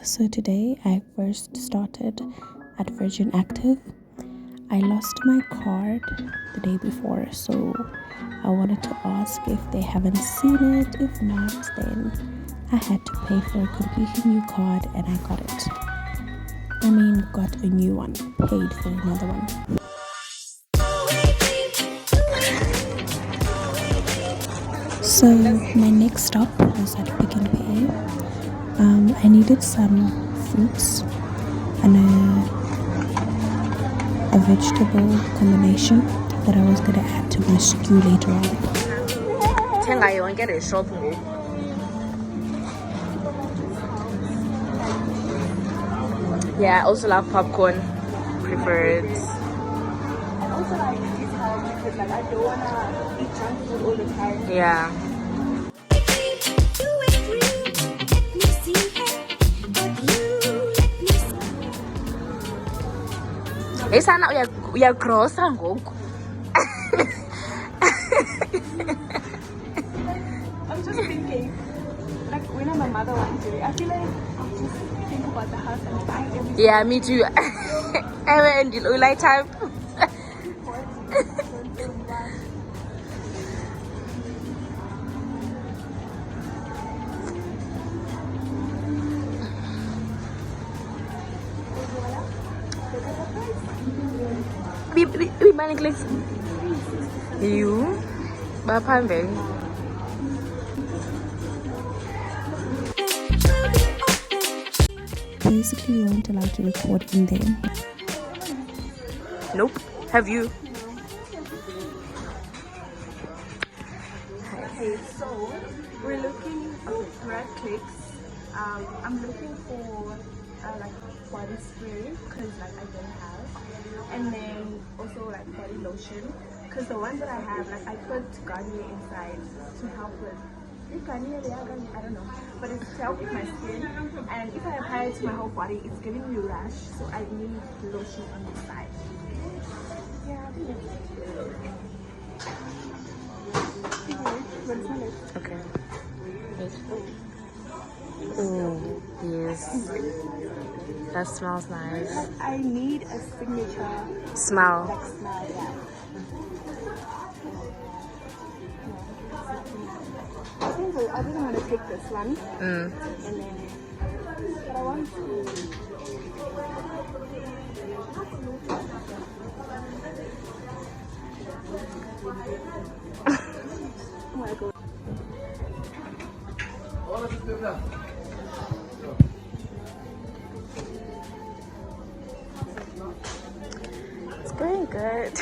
So today I first started at Virgin Active. I lost my card the day before, so I wanted to ask if they haven't seen it. If not, then I had to pay for a completely new card and I got it. I mean, got a new one, paid for another one. So my next stop was at Pick n Pay. I needed some fruits and a vegetable combination that I was gonna add to my stew later on. Yeah, I also love popcorn. Preferred. And also like it's healthy because like I don't wanna eat junk food all the time. Yeah. Sana uyagrosa ngoku. I'm just thinking, like when I'm a mother one day, I feel like I'll just think about the house and buy everything. Yeah, me too. And you like type. Be money, please. You, Bapambe. Basically, you weren't allowed to record in there. Nope. Have you? Okay, so we're looking at clicks. I'm looking for like body spray because like I don't have, and then also like body lotion because the ones that I have, like I put Garnier inside to help with. If Garnier, I don't know, but it's to help with my skin, and if I apply it to my whole body, it's giving me rash, so I need lotion on the side. Yeah, I think it's Okay. Oh, yes. That smells nice. I need a signature Smell. like smell, yeah. I think I didn't want to take this one, and then, but I want to. Oh my god. It's going good.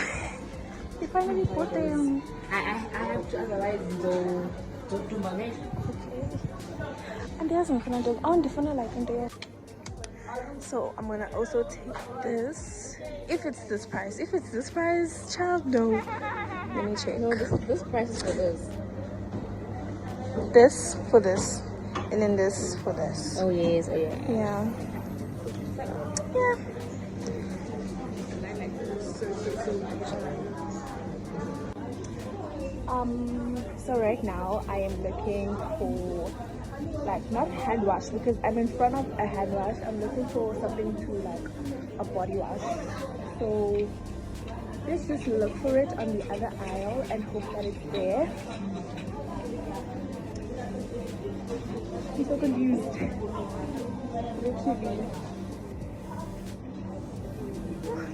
You finally put them. I have to, otherwise go to Malay. And there's some kind of on different like in there. So I'm gonna also take this. If it's this price, child, no. Let me check. No, this price is for this. This for this, and then this for this. Oh yes, oh yeah. Yeah. Yeah. So right now I am looking for like not hand wash because I'm in front of a hand wash. I'm looking for something to like a body wash. So let's just look for it on the other aisle and hope that it's there. I'm so confused. Literally.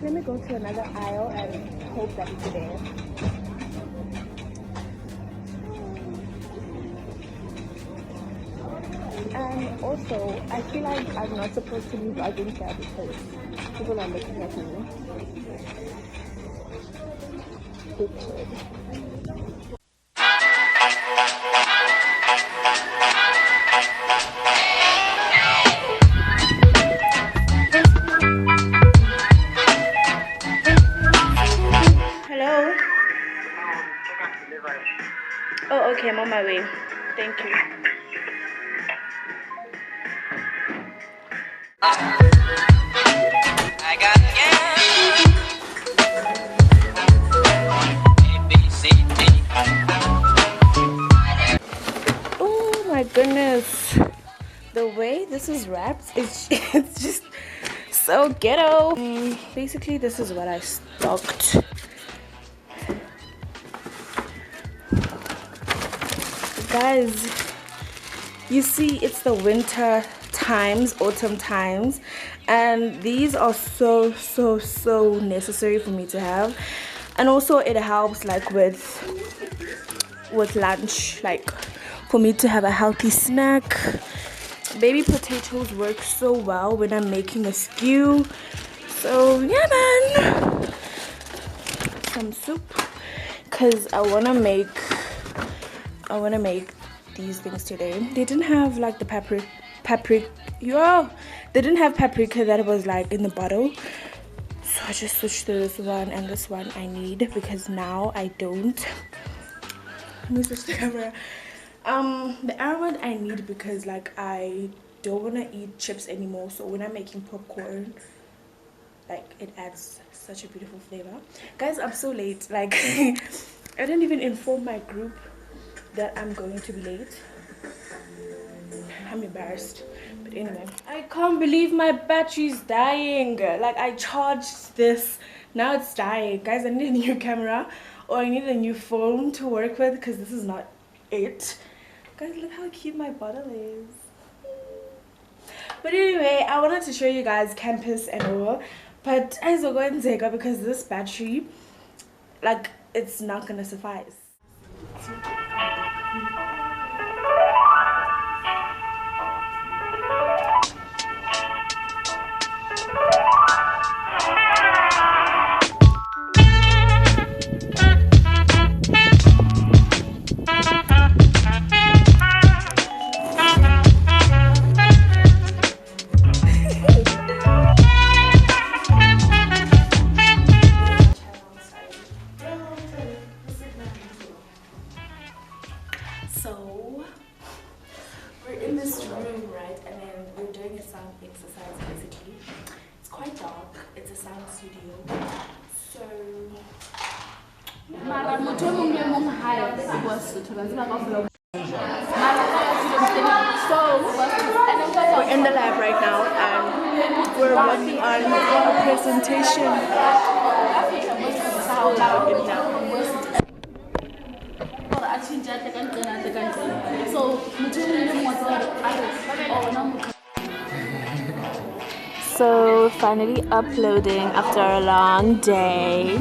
Let me go to another aisle and hope that it's there. And also, I feel like I'm not supposed to be vlogging here because people are looking at me. Pictured. Hello? Oh, okay, I'm on my way. Thank you. I got Oh my goodness. The the way this is wrapped, it's just so ghetto. Basically, this is what I stocked. Guys, you see, it's the winter times, autumn times, and these are so necessary for me to have. And also it helps like with lunch, like for me to have a healthy snack. Baby potatoes work so well when I'm making a stew. So yeah, man, some soup, because I want to make these things today. They didn't have like the they didn't have paprika that was like in the bottle, so I just switched to this one, and this one I need because now I don't. Let me switch the camera. The arrowhead I need because like I don't want to eat chips anymore, so when I'm making popcorn, like it adds such a beautiful flavor. Guys, I'm so late, like I didn't even inform my group that I'm going to be late. I'm embarrassed, but anyway, I can't believe my battery's dying. Like I charged this, now it's dying. Guys, I need a new camera, or I need a new phone to work with because this is not it. Guys, look how cute my bottle is. But anyway, I wanted to show you guys campus and all, but I will go and take it because this battery, like, it's not gonna suffice. So we're in this room, right, and then we're doing a sound exercise basically. It's quite dark, it's a sound studio, so we're in the lab right now and we're working on a presentation. So finally uploading after a long day.